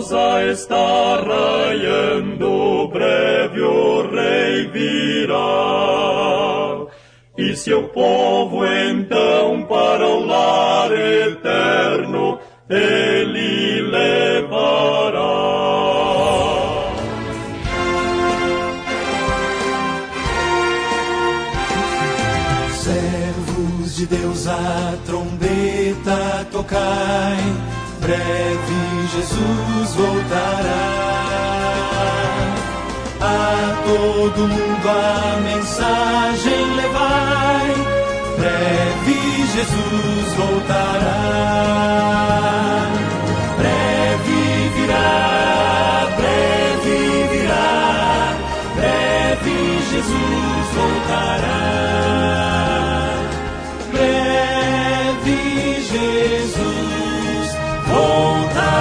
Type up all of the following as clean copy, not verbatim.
rosa está raiando, breve o rei virá. E seu povo então para o lar eterno ele levará. Servos de Deus, a trombeta tocai, breve Jesus voltará. A todo mundo a mensagem levai, breve Jesus voltará. Breve virá, breve virá, breve Jesus voltará. Breve Jesus voltará.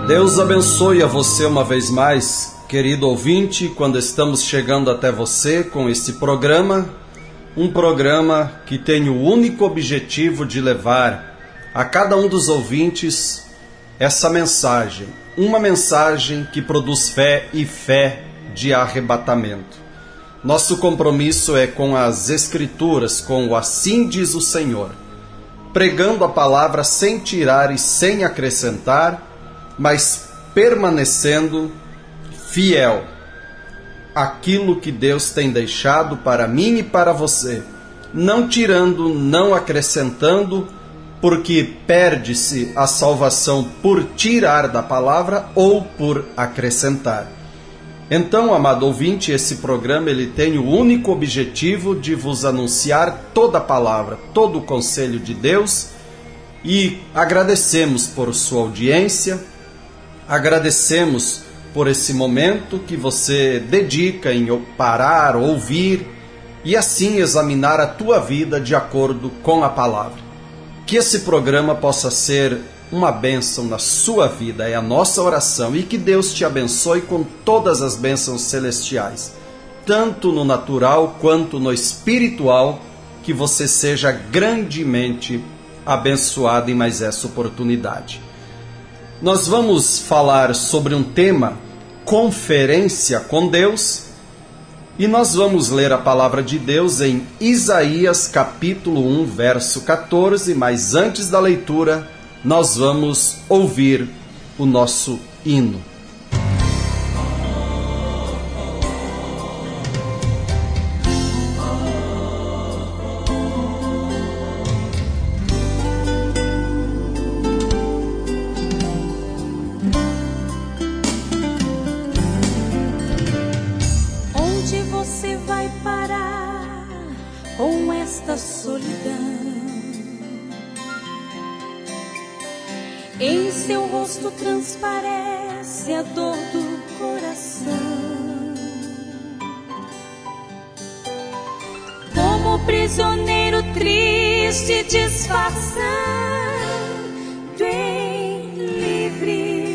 Deus abençoe a você uma vez mais, querido ouvinte, quando estamos chegando até você com esse programa, um programa que tem o único objetivo de levar a cada um dos ouvintes essa mensagem, uma mensagem que produz fé e fé de arrebatamento. Nosso compromisso é com as Escrituras, com o assim diz o Senhor, pregando a palavra sem tirar e sem acrescentar, mas permanecendo fiel àquilo que Deus tem deixado para mim e para você, não tirando, não acrescentando, porque perde-se a salvação por tirar da palavra ou por acrescentar. Então, amado ouvinte, esse programa ele tem o único objetivo de vos anunciar toda a palavra, todo o conselho de Deus, e agradecemos por sua audiência. Agradecemos por esse momento que você dedica em parar, ouvir e assim examinar a tua vida de acordo com a palavra. Que esse programa possa ser uma bênção na sua vida, é a nossa oração, e que Deus te abençoe com todas as bênçãos celestiais, tanto no natural quanto no espiritual, que você seja grandemente abençoado em mais essa oportunidade. Nós vamos falar sobre um tema, conferência com Deus, e nós vamos ler a palavra de Deus em Isaías capítulo 1, verso 14, mas antes da leitura, nós vamos ouvir o nosso hino. Em seu rosto transparece a dor do coração. Como prisioneiro triste disfarçando em livre,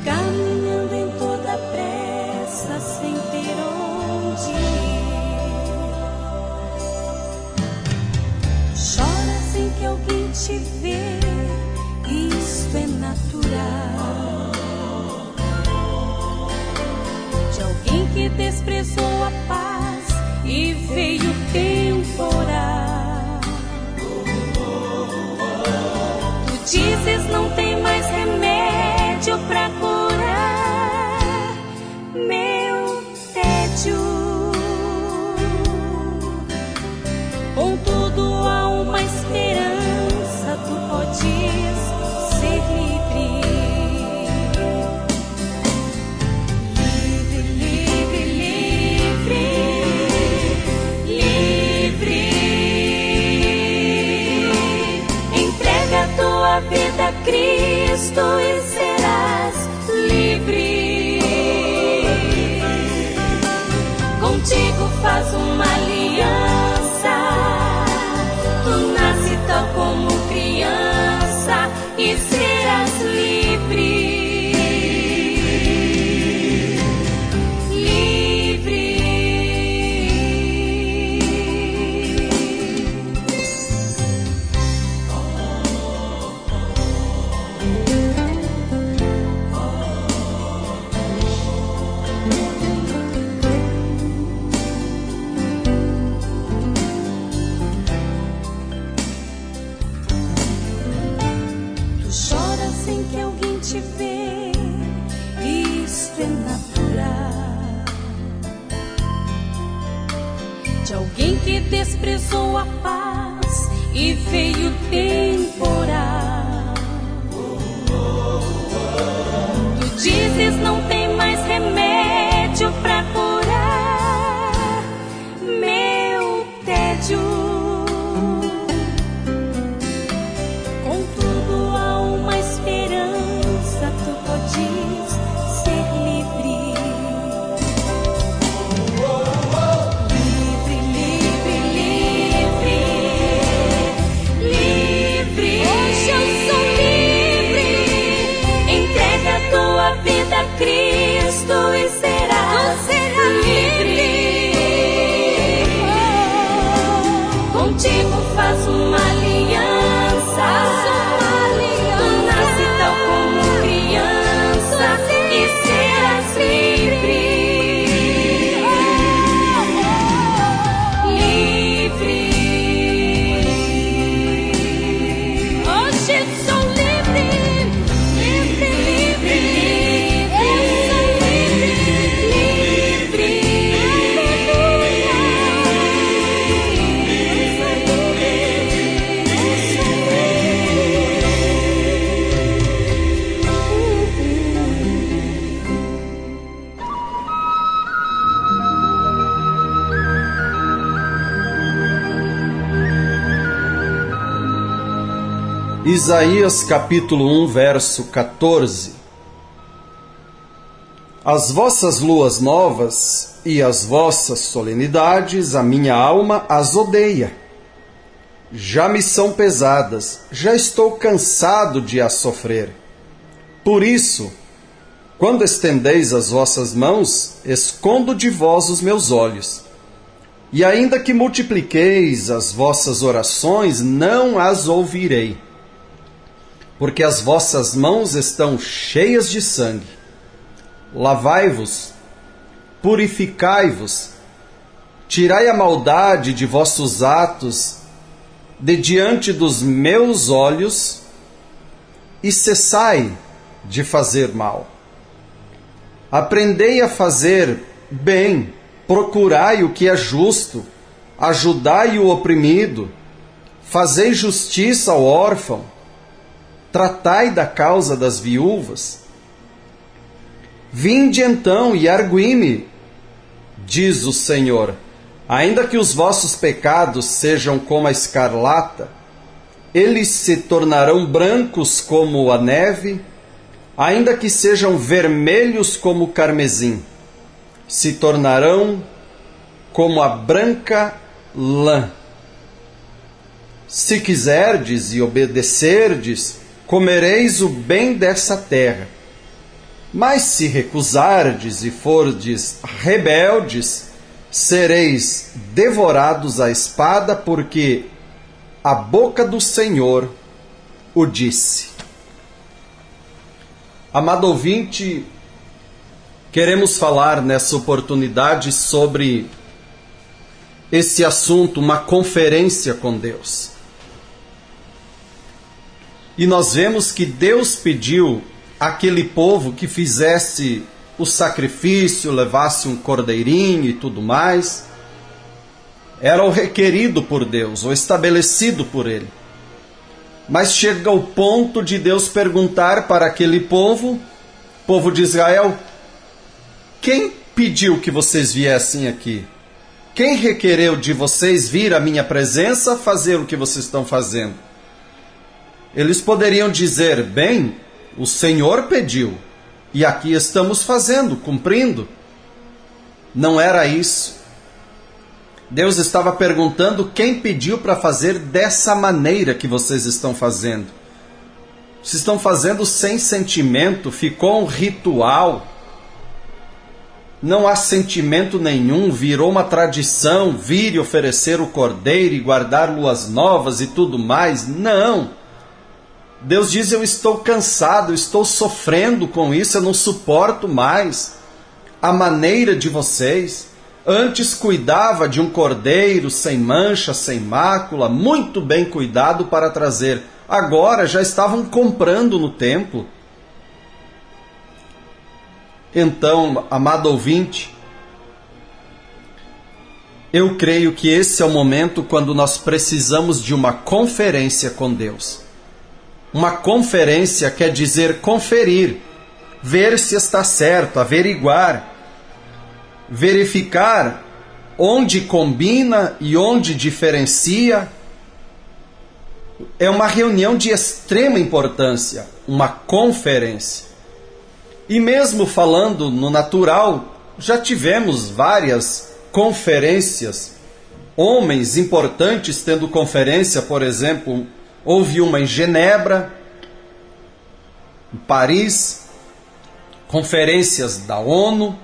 caminhando em toda pressa sem ter onde ir. Chora sem que alguém te vê, isto é natural. De alguém que desprezou a paz e veio temporal. Tu dizes não tem mais remédio pra curar meu tédio. Contudo há uma esperança, tu podes ser livre. Livre, livre, livre, livre. Entrega a tua vida a Cristo e serás livre. Contigo faz uma aliança, tu nasce tal como criança e serás livre. te ver, isto é natural. De alguém que desprezou a paz e veio temporal. Tu dizes não tem mais remédio pra curar meu tédio. Contudo há uma esperança, tu podes ser livre. Livre, livre, livre, livre. Hoje eu sou livre. Entrega a tua vida a Cristo e serás livre. Contigo faz uma aliança. Tu nasce tal como criança e serás livre. Livre. Hoje sou livre. Livre, livre, livre. Eu sou livre. Livre. Isaías capítulo 1, verso 14. As vossas luas novas e as vossas solenidades, a minha alma as odeia. Já me são pesadas, já estou cansado de as sofrer. Por isso, quando estendeis as vossas mãos, escondo de vós os meus olhos. E ainda que multipliqueis as vossas orações, não as ouvirei. Porque as vossas mãos estão cheias de sangue. Lavai-vos, purificai-vos, tirai a maldade de vossos atos de diante dos meus olhos e cessai de fazer mal. Aprendei a fazer bem, procurai o que é justo, ajudai o oprimido, fazei justiça ao órfão, tratai da causa das viúvas. Vinde então e argui-me, diz o Senhor, ainda que os vossos pecados sejam como a escarlata, eles se tornarão brancos como a neve, ainda que sejam vermelhos como o carmesim, se tornarão como a branca lã. Se quiserdes e obedecerdes, comereis o bem dessa terra. Mas se recusardes e fordes rebeldes, sereis devorados à espada, porque a boca do Senhor o disse. Amado ouvinte, queremos falar nessa oportunidade sobre esse assunto, uma conferência com Deus. E nós vemos que Deus pediu àquele povo que fizesse o sacrifício, levasse um cordeirinho e tudo mais. Era o requerido por Deus, o estabelecido por Ele. Mas chega o ponto de Deus perguntar para aquele povo de Israel, quem pediu que vocês viessem aqui? Quem requereu de vocês vir à minha presença fazer o que vocês estão fazendo? Eles poderiam dizer, bem, o Senhor pediu, e aqui estamos fazendo, cumprindo. Não era isso. Deus estava perguntando quem pediu para fazer dessa maneira que vocês estão fazendo. Vocês estão fazendo sem sentimento, ficou um ritual. Não há sentimento nenhum, virou uma tradição, vir e oferecer o cordeiro e guardar luas novas e tudo mais. Não. Deus diz, eu estou cansado, eu estou sofrendo com isso, eu não suporto mais a maneira de vocês. Antes cuidava de um cordeiro sem mancha, sem mácula, muito bem cuidado para trazer. Agora já estavam comprando no templo. Então, amado ouvinte, eu creio que esse é o momento quando nós precisamos de uma conferência com Deus. Uma conferência quer dizer conferir, ver se está certo, averiguar, verificar onde combina e onde diferencia. É uma reunião de extrema importância, uma conferência. E mesmo falando no natural, já tivemos várias conferências, homens importantes tendo conferência, por exemplo, houve uma em Genebra, em Paris, conferências da ONU,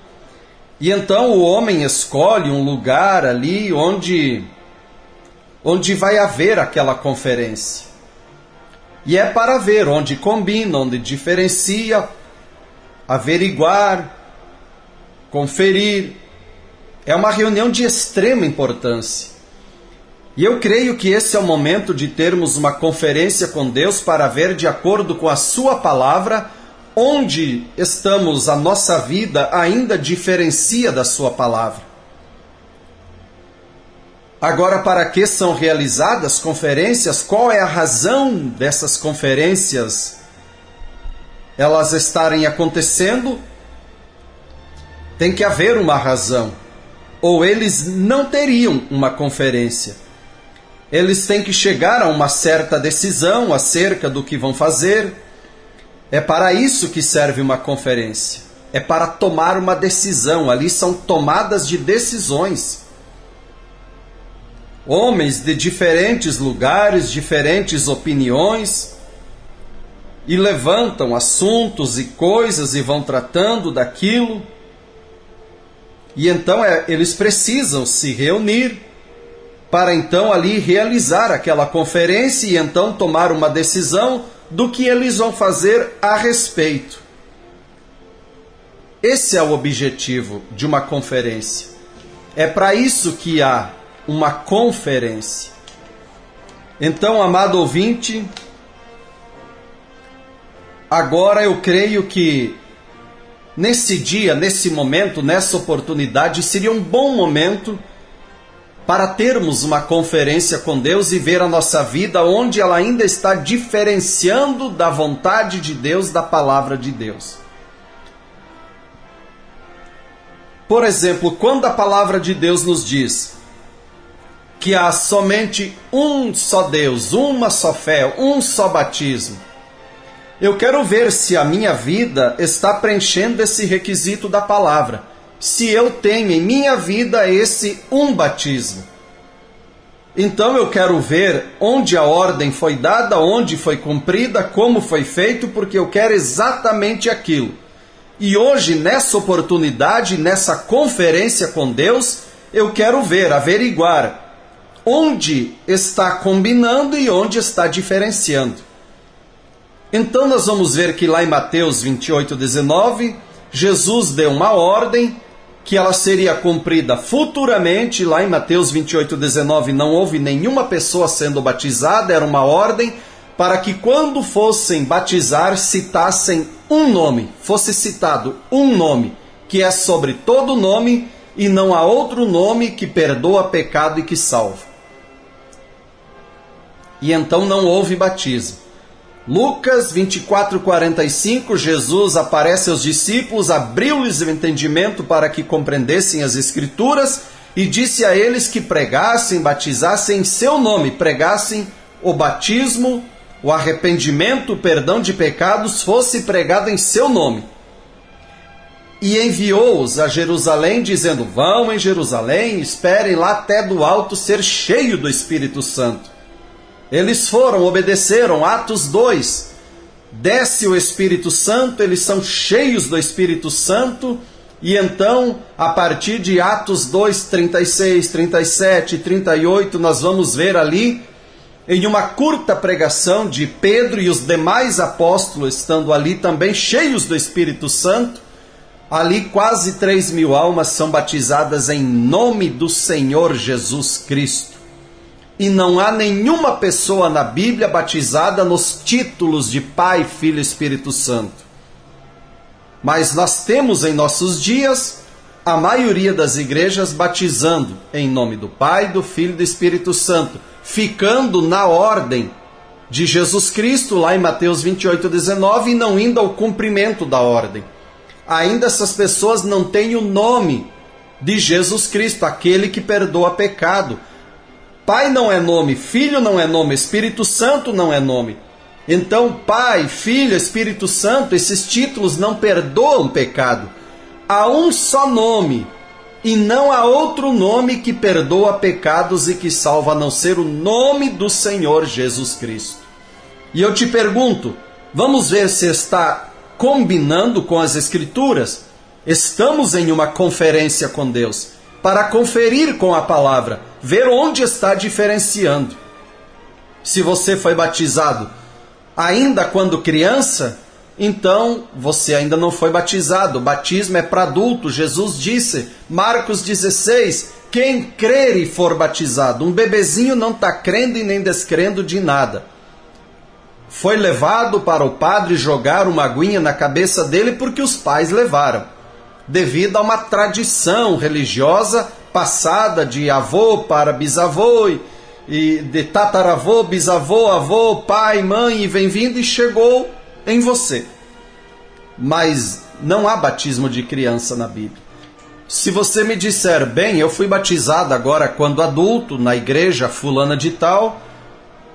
e então o homem escolhe um lugar ali onde vai haver aquela conferência. E é para ver onde combina, onde diferencia, averiguar, conferir. É uma reunião de extrema importância. E eu creio que esse é o momento de termos uma conferência com Deus para ver, de acordo com a sua palavra, onde estamos, a nossa vida ainda diferencia da sua palavra. Agora, para que são realizadas conferências? Qual é a razão dessas conferências elas estarem acontecendo? Tem que haver uma razão, ou eles não teriam uma conferência. Eles têm que chegar a uma certa decisão acerca do que vão fazer. É para isso que serve uma conferência. É para tomar uma decisão. Ali são tomadas de decisões. Homens de diferentes lugares, diferentes opiniões, e levantam assuntos e coisas e vão tratando daquilo. E então eles precisam se reunir para então ali realizar aquela conferência e então tomar uma decisão do que eles vão fazer a respeito. Esse é o objetivo de uma conferência. É para isso que há uma conferência. Então, amado ouvinte, agora eu creio que nesse dia, nesse momento, nessa oportunidade, seria um bom momento para termos uma conferência com Deus e ver a nossa vida onde ela ainda está diferenciando da vontade de Deus, da palavra de Deus. Por exemplo, quando a palavra de Deus nos diz que há somente um só Deus, uma só fé, um só batismo, eu quero ver se a minha vida está preenchendo esse requisito da palavra. Se eu tenho em minha vida esse um batismo. Então eu quero ver onde a ordem foi dada, onde foi cumprida, como foi feito, porque eu quero exatamente aquilo. E hoje, nessa oportunidade, nessa conferência com Deus, eu quero ver, averiguar onde está combinando e onde está diferenciando. Então nós vamos ver que lá em Mateus 28:19, Jesus deu uma ordem que ela seria cumprida futuramente. Lá em Mateus 28:19 não houve nenhuma pessoa sendo batizada, era uma ordem para que quando fossem batizar citassem um nome, fosse citado um nome, que é sobre todo nome e não há outro nome que perdoa pecado e que salva. E então não houve batismo. Lucas 24:45, Jesus aparece aos discípulos, abriu-lhes o entendimento para que compreendessem as Escrituras e disse a eles que pregassem, batizassem em seu nome, pregassem o batismo, o arrependimento, o perdão de pecados, fosse pregado em seu nome. E enviou-os a Jerusalém, dizendo: vão em Jerusalém, esperem lá até do alto ser cheio do Espírito Santo. Eles foram, obedeceram. Atos 2, desce o Espírito Santo, eles são cheios do Espírito Santo, e então, a partir de Atos 2, 36, 37, 38, nós vamos ver ali, em uma curta pregação de Pedro e os demais apóstolos, estando ali também cheios do Espírito Santo, ali quase 3.000 almas são batizadas em nome do Senhor Jesus Cristo. E não há nenhuma pessoa na Bíblia batizada nos títulos de Pai, Filho e Espírito Santo. Mas nós temos em nossos dias a maioria das igrejas batizando em nome do Pai, do Filho e do Espírito Santo, ficando na ordem de Jesus Cristo, lá em Mateus 28:19, e não indo ao cumprimento da ordem. Ainda essas pessoas não têm o nome de Jesus Cristo, aquele que perdoa pecado. Pai não é nome, Filho não é nome, Espírito Santo não é nome. Então, Pai, Filho, Espírito Santo, esses títulos não perdoam pecado. Há um só nome, e não há outro nome que perdoa pecados e que salva, a não ser o nome do Senhor Jesus Cristo. E eu te pergunto, vamos ver se está combinando com as Escrituras? Estamos em uma conferência com Deus, para conferir com a palavra, ver onde está diferenciando. Se você foi batizado ainda quando criança, então você ainda não foi batizado. O batismo é para adulto. Jesus disse, Marcos 16, quem crer e for batizado. Um bebezinho não está crendo e nem descrendo de nada. Foi levado para o padre jogar uma aguinha na cabeça dele porque os pais levaram, devido a uma tradição religiosa passada de avô para bisavô, e de tataravô, bisavô, avô, pai, mãe, e vem vindo e chegou em você. Mas não há batismo de criança na Bíblia. Se você me disser, bem, eu fui batizado agora quando adulto, na igreja fulana de tal,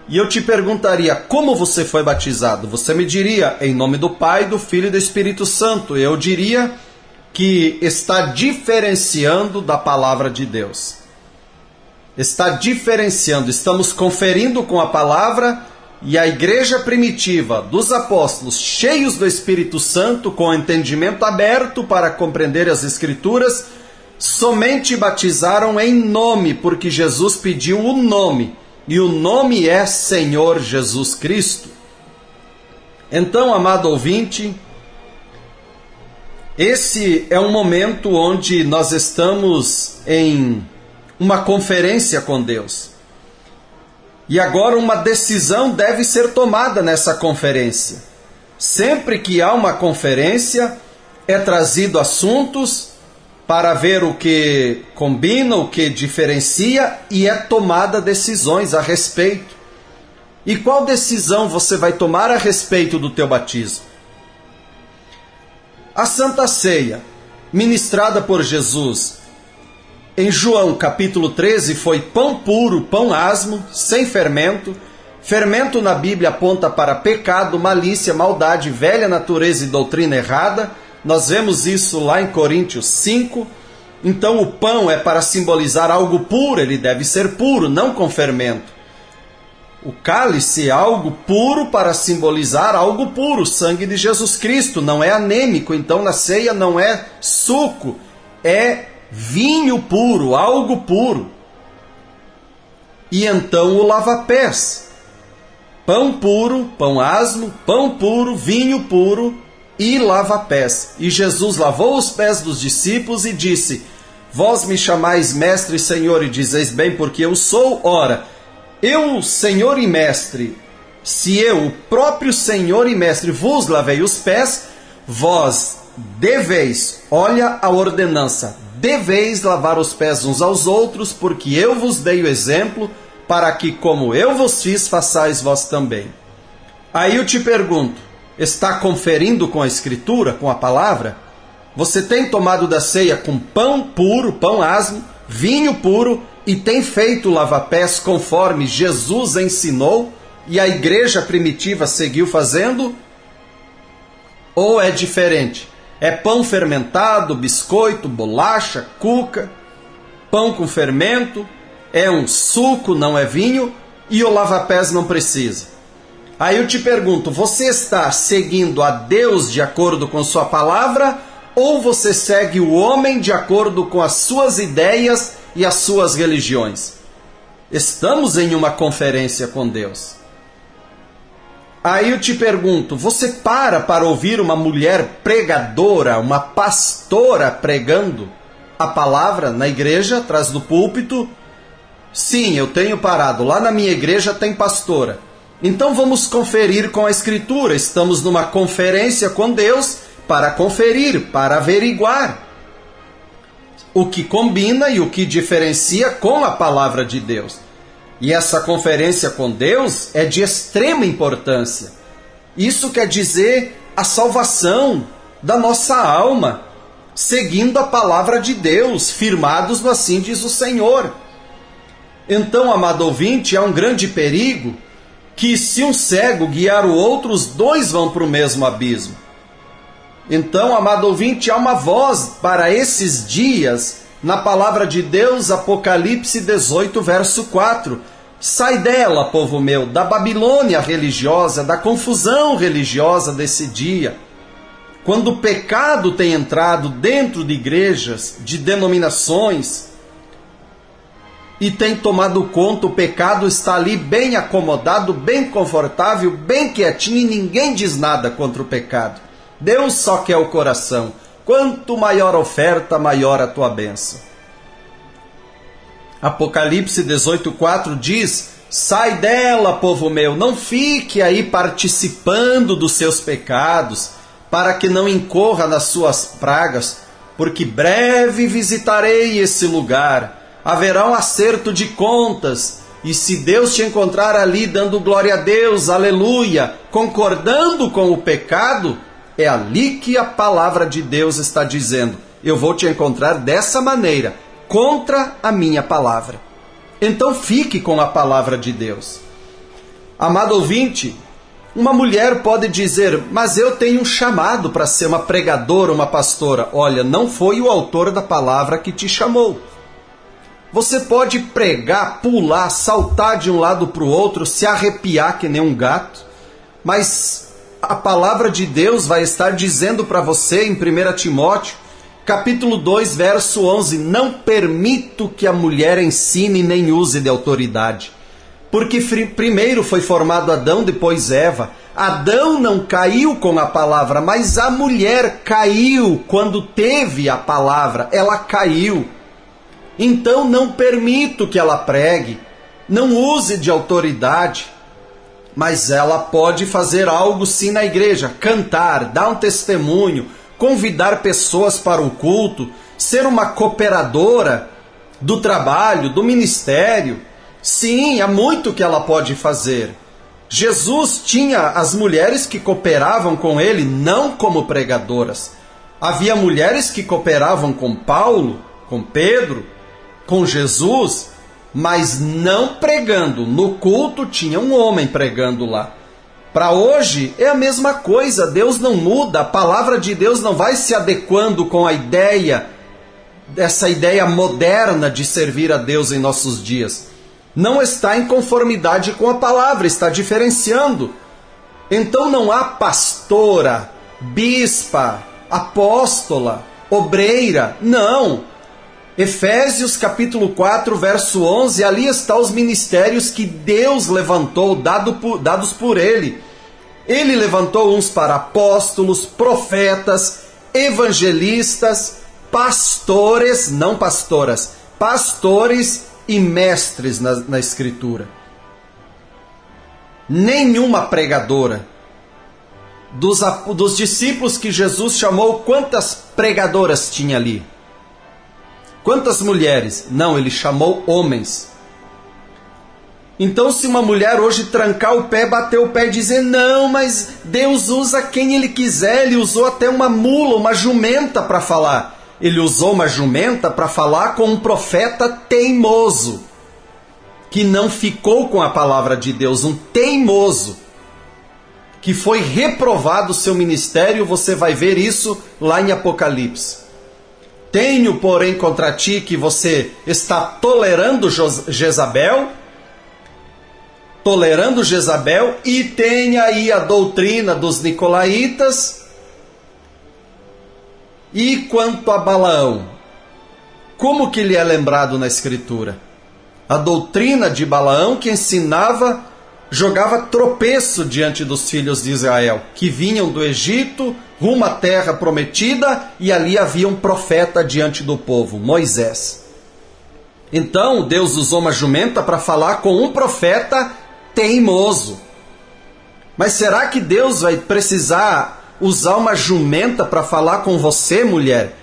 e eu te perguntaria, como você foi batizado? Você me diria, em nome do Pai, do Filho e do Espírito Santo. Eu diria que está diferenciando da palavra de Deus. Está diferenciando, estamos conferindo com a palavra, e a igreja primitiva dos apóstolos, cheios do Espírito Santo, com entendimento aberto para compreender as Escrituras, somente batizaram em nome, porque Jesus pediu o nome, e o nome é Senhor Jesus Cristo. Então, amado ouvinte, esse é um momento onde nós estamos em uma conferência com Deus. E agora uma decisão deve ser tomada nessa conferência. Sempre que há uma conferência, é trazido assuntos para ver o que combina, o que diferencia, e é tomada decisões a respeito. E qual decisão você vai tomar a respeito do teu batismo? A Santa Ceia, ministrada por Jesus em João capítulo 13, foi pão puro, pão asmo, sem fermento. Fermento na Bíblia aponta para pecado, malícia, maldade, velha natureza e doutrina errada. Nós vemos isso lá em Coríntios 5. Então o pão é para simbolizar algo puro, ele deve ser puro, não com fermento. O cálice é algo puro para simbolizar algo puro, o sangue de Jesus Cristo, não é anêmico. Então na ceia não é suco, é vinho puro, algo puro. E então o lava-pés. Pão puro, pão asmo, pão puro, vinho puro e lava-pés. E Jesus lavou os pés dos discípulos e disse, vós me chamais mestre e senhor, e dizeis bem, porque eu sou. Ora, eu, Senhor e Mestre, se eu, o próprio Senhor e Mestre, vos lavei os pés, vós deveis, olha a ordenança, deveis lavar os pés uns aos outros, porque eu vos dei o exemplo, para que, como eu vos fiz, façais vós também. Aí eu te pergunto, está conferindo com a Escritura, com a palavra? Você tem tomado da ceia com pão puro, pão asmo, vinho puro, e tem feito lava-pés conforme Jesus ensinou e a igreja primitiva seguiu fazendo? Ou é diferente? É pão fermentado, biscoito, bolacha, cuca, pão com fermento, é um suco, não é vinho, e o lava-pés não precisa. Aí eu te pergunto, você está seguindo a Deus de acordo com sua palavra, ou você segue o homem de acordo com as suas ideias e as suas religiões? Estamos em uma conferência com Deus. Aí eu te pergunto, você para ouvir uma mulher pregadora, uma pastora pregando a palavra na igreja, atrás do púlpito? Sim, eu tenho parado. Lá na minha igreja tem pastora. Então vamos conferir com a Escritura. Estamos numa conferência com Deus para conferir, para averiguar o que combina e o que diferencia com a palavra de Deus. E essa conferência com Deus é de extrema importância. Isso quer dizer a salvação da nossa alma, seguindo a palavra de Deus, firmados no assim diz o Senhor. Então, amado ouvinte, há um grande perigo que se um cego guiar o outro, os dois vão para o mesmo abismo. Então, amado ouvinte, há uma voz para esses dias na palavra de Deus, Apocalipse 18, verso 4. Sai dela, povo meu, da Babilônia religiosa, da confusão religiosa desse dia. Quando o pecado tem entrado dentro de igrejas, de denominações, e tem tomado conta, o pecado está ali bem acomodado, bem confortável, bem quietinho, e ninguém diz nada contra o pecado. Deus só quer o coração. Quanto maior a oferta, maior a tua bênção. Apocalipse 18:4 diz: sai dela, povo meu, não fique aí participando dos seus pecados, para que não incorra nas suas pragas, porque breve visitarei esse lugar. Haverá um acerto de contas, e se Deus te encontrar ali dando glória a Deus, aleluia, concordando com o pecado, é ali que a palavra de Deus está dizendo: eu vou te encontrar dessa maneira, contra a minha palavra. Então fique com a palavra de Deus. Amado ouvinte, uma mulher pode dizer: mas eu tenho um chamado para ser uma pregadora, uma pastora. Olha, não foi o autor da palavra que te chamou. Você pode pregar, pular, saltar de um lado para o outro, se arrepiar que nem um gato, mas a palavra de Deus vai estar dizendo para você em 1 Timóteo, capítulo 2, verso 11, não permito que a mulher ensine nem use de autoridade. Porque primeiro foi formado Adão, depois Eva. Adão não caiu com a palavra, mas a mulher caiu quando teve a palavra, ela caiu. Então não permito que ela pregue, não use de autoridade, mas ela pode fazer algo sim na igreja, cantar, dar um testemunho, convidar pessoas para o culto, ser uma cooperadora do trabalho, do ministério. Sim, há muito que ela pode fazer. Jesus tinha as mulheres que cooperavam com ele, não como pregadoras. Havia mulheres que cooperavam com Paulo, com Pedro, com Jesus, mas não pregando. No culto tinha um homem pregando lá. Para hoje é a mesma coisa, Deus não muda, a palavra de Deus não vai se adequando com a ideia, essa ideia moderna de servir a Deus em nossos dias. Não está em conformidade com a palavra, está diferenciando. Então não há pastora, bispa, apóstola, obreira, não. Efésios capítulo 4, verso 11, ali estão os ministérios que Deus levantou, dados por Ele. Ele levantou uns para apóstolos, profetas, evangelistas, pastores, não pastoras, pastores e mestres na Escritura. Nenhuma pregadora. Dos discípulos que Jesus chamou, quantas pregadoras tinha ali? Quantas mulheres? Não, ele chamou homens. Então, se uma mulher hoje trancar o pé, bater o pé e dizer: não, mas Deus usa quem Ele quiser, Ele usou até uma mula, uma jumenta para falar. Ele usou uma jumenta para falar com um profeta teimoso, que não ficou com a palavra de Deus, um teimoso, que foi reprovado o seu ministério. Você vai ver isso lá em Apocalipse. Tenho, porém, contra ti que você está tolerando Jezabel, e tem aí a doutrina dos nicolaítas. E quanto a Balaão, como que ele é lembrado na Escritura? A doutrina de Balaão que ensinava, jogava tropeço diante dos filhos de Israel, que vinham do Egito rumo à terra prometida, e ali havia um profeta diante do povo, Moisés. Então Deus usou uma jumenta para falar com um profeta teimoso. Mas será que Deus vai precisar usar uma jumenta para falar com você, mulher,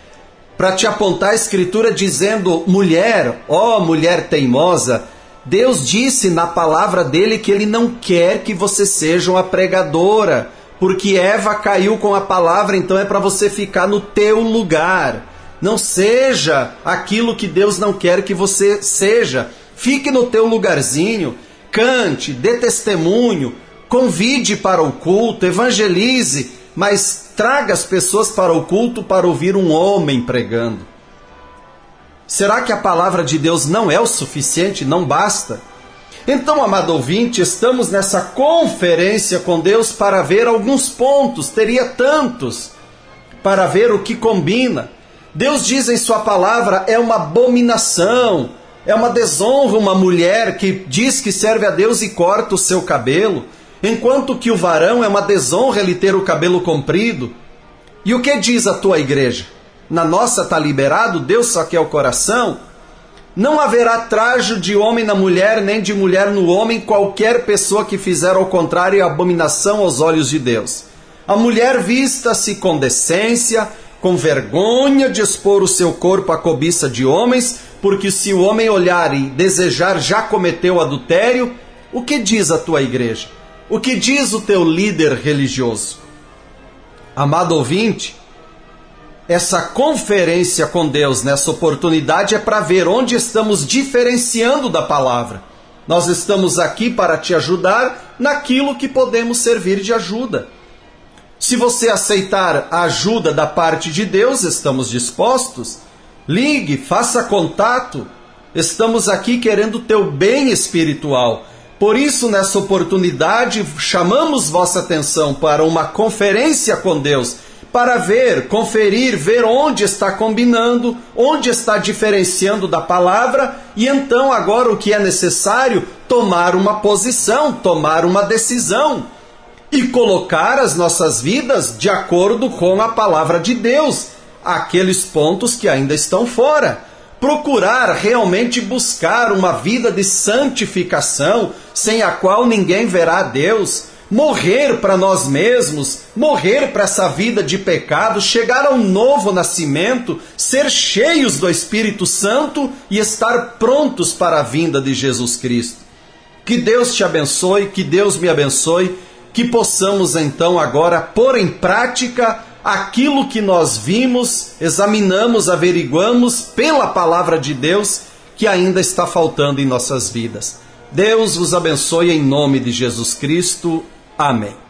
para te apontar a Escritura dizendo, mulher, ó mulher teimosa, Deus disse na palavra dele que ele não quer que você seja uma pregadora, porque Eva caiu com a palavra, então é para você ficar no teu lugar. Não seja aquilo que Deus não quer que você seja. Fique no teu lugarzinho, cante, dê testemunho, convide para o culto, evangelize, mas traga as pessoas para o culto para ouvir um homem pregando. Será que a palavra de Deus não é o suficiente, não basta? Então, amado ouvinte, estamos nessa conferência com Deus para ver alguns pontos, teria tantos, para ver o que combina. Deus diz em sua palavra, é uma abominação, é uma desonra uma mulher que diz que serve a Deus e corta o seu cabelo, enquanto que o varão é uma desonra ele ter o cabelo comprido. E o que diz a tua igreja? Na nossa está liberado, Deus só quer o coração. Não haverá trajo de homem na mulher, nem de mulher no homem, qualquer pessoa que fizer ao contrário é abominação aos olhos de Deus. A mulher vista-se com decência, com vergonha de expor o seu corpo à cobiça de homens, porque se o homem olhar e desejar já cometeu adultério. O que diz a tua igreja? O que diz o teu líder religioso? Amado ouvinte, essa conferência com Deus nessa oportunidade é para ver onde estamos diferenciando da palavra. Nós estamos aqui para te ajudar naquilo que podemos servir de ajuda. Se você aceitar a ajuda da parte de Deus, estamos dispostos. Ligue, faça contato. Estamos aqui querendo o teu bem espiritual. Por isso, nessa oportunidade, chamamos vossa atenção para uma conferência com Deus, para ver, conferir, ver onde está combinando, onde está diferenciando da palavra, e então agora o que é necessário? Tomar uma posição, tomar uma decisão e colocar as nossas vidas de acordo com a palavra de Deus, aqueles pontos que ainda estão fora. Procurar realmente buscar uma vida de santificação, sem a qual ninguém verá a Deus. Morrer para nós mesmos, morrer para essa vida de pecado, chegar a um novo nascimento, ser cheios do Espírito Santo e estar prontos para a vinda de Jesus Cristo. Que Deus te abençoe, que Deus me abençoe, que possamos então agora pôr em prática aquilo que nós vimos, examinamos, averiguamos pela palavra de Deus que ainda está faltando em nossas vidas. Deus vos abençoe em nome de Jesus Cristo. Amém.